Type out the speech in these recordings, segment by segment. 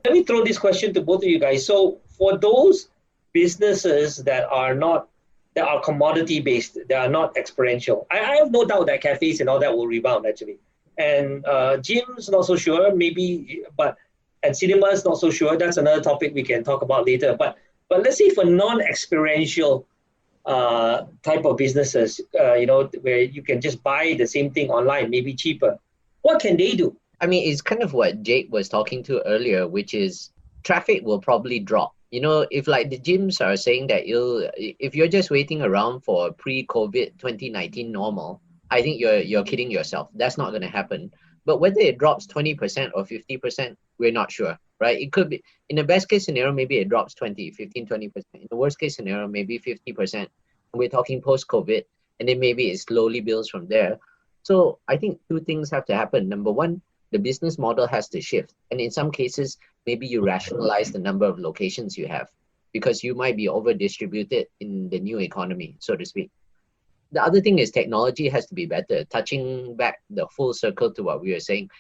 Let me throw this question to both of you guys. So for those businesses that are commodity based, that are not experiential, I have no doubt that cafes and all that will rebound actually. And gyms not so sure, maybe, but and cinemas not so sure. That's another topic we can talk about later. But let's say for non-experiential type of businesses, where you can just buy the same thing online, maybe cheaper. What can they do? I mean, it's kind of what Jake was talking to earlier, which is traffic will probably drop. If like the gyms are saying that if you're just waiting around for pre-COVID 2019 normal, I think you're kidding yourself. That's not going to happen. But whether it drops 20% or 50%, we're not sure, right? It could be in the best case scenario, maybe it drops 20, 15, 20%. In the worst case scenario, maybe 50%. And we're talking post-COVID, and then maybe it slowly builds from there. So I think two things have to happen. Number one, the business model has to shift. And in some cases, maybe you rationalize the number of locations you have because you might be over distributed in the new economy, so to speak. The other thing is technology has to be better. Touching back the full circle to what we were saying,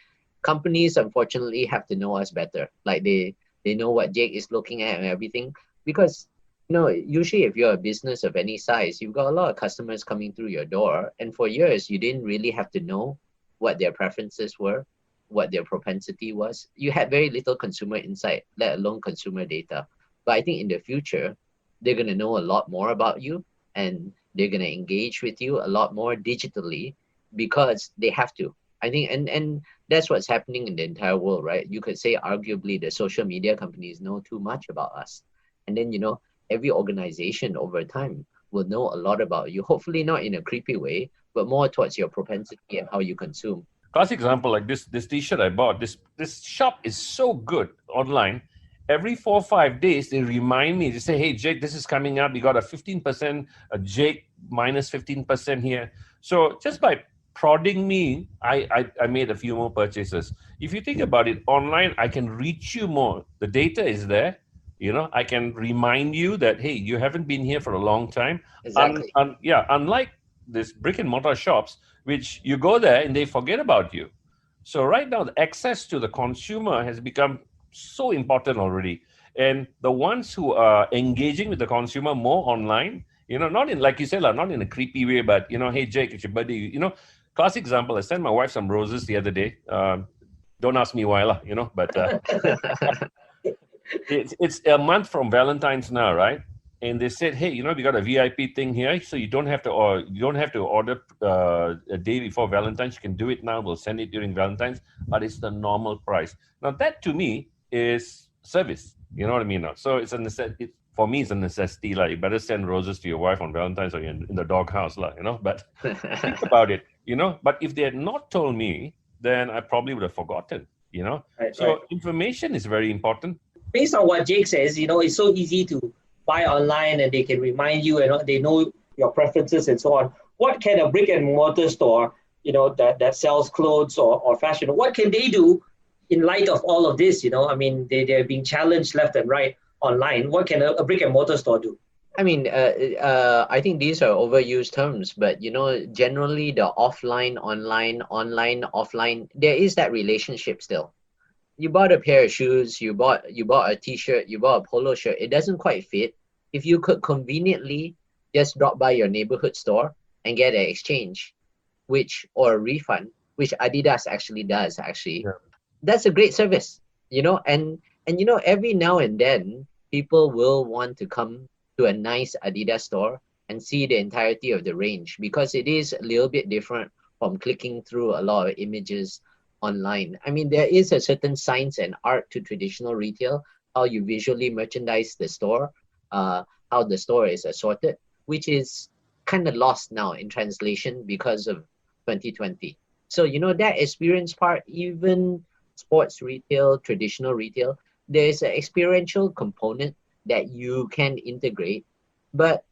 companies unfortunately have to know us better. Like they know what Jake is looking at and everything. Because usually if you're a business of any size, you've got a lot of customers coming through your door. And for years, you didn't really have to know what their preferences were, what their propensity was. You had very little consumer insight, let alone consumer data. But I think in the future, they're going to know a lot more about you, and they're going to engage with you a lot more digitally because they have to. I think, and that's what's happening in the entire world, right? You could say arguably the social media companies know too much about us. And then, every organization over time will know a lot about you, hopefully not in a creepy way, but more towards your propensity and how you consume. Classic example, like this T-shirt I bought. This shop is so good online. Every 4 or 5 days, they remind me. They say, "Hey, Jake, this is coming up. You got a 15%, a Jake minus 15% here." So just by prodding me, I made a few more purchases. If you think about it, online, I can reach you more. The data is there. I can remind you that, hey, you haven't been here for a long time. Exactly. Unlike this brick and mortar shops, which you go there and they forget about you. So right now, the access to the consumer has become so important already. And the ones who are engaging with the consumer more online, not in, like you said, not in a creepy way, but, hey, Jake, it's your birthday. Classic example, I sent my wife some roses the other day. Don't ask me why, but it's a month from Valentine's now, right? And they said, hey, we got a VIP thing here, so you don't have to order a day before Valentine's. You can do it now. We'll send it during Valentine's, but it's the normal price. Now that to me is service. You know what I mean? So it's a necessity. For me, it's a necessity. Like, you better send roses to your wife on Valentine's or you're in the doghouse, But think about it, But if they had not told me, then I probably would have forgotten, Right, So right. information is very important. Based on what Jake says, it's so easy to buy online and they can remind you and they know your preferences and so on. What can a brick and mortar store, that sells clothes or fashion, what can they do in light of all of this? I mean, they're being challenged left and right online. What can a brick and mortar store do? I mean, I think these are overused terms, but generally the offline, online, offline, there is that relationship still. You bought a pair of shoes, you bought a t-shirt, you bought a polo shirt, it doesn't quite fit. If you could conveniently just drop by your neighborhood store and get an exchange, or a refund, which Adidas actually does, Yeah. that's a great service, and every now and then people will want to come to a nice Adidas store and see the entirety of the range because it is a little bit different from clicking through a lot of images online. I mean, there is a certain science and art to traditional retail, how you visually merchandise the store, how the store is assorted, which is kind of lost now in translation because of 2020. So, that experience part, even sports retail, traditional retail, there's an experiential component that you can integrate. But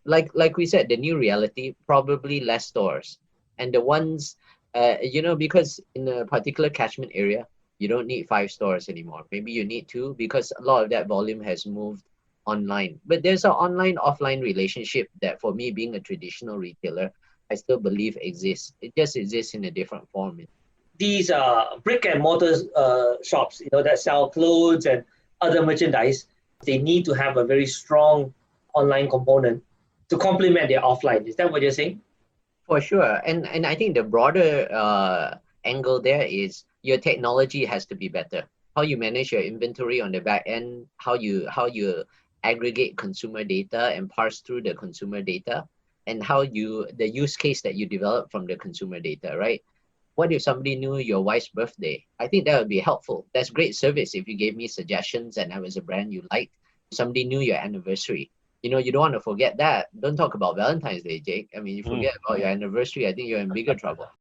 like we said, the new reality, probably less stores. And the ones, because in a particular catchment area, you don't need 5 stores anymore. Maybe you need 2 because a lot of that volume has moved online. But there's an online-offline relationship that for me, being a traditional retailer, I still believe exists. It just exists in a different form. these brick and mortar shops, that sell clothes and other merchandise, they need to have a very strong online component to complement their offline. Is that what you're saying? For sure. And I think the broader angle there is your technology has to be better. How you manage your inventory on the back end, how you aggregate consumer data and parse through the consumer data, and the use case that you develop from the consumer data, right? What if somebody knew your wife's birthday? I think that would be helpful. That's great service if you gave me suggestions and I was a brand you liked. Somebody knew your anniversary. You don't want to forget that. Don't talk about Valentine's Day, Jake. I mean, you forget about your anniversary, I think you're in bigger trouble.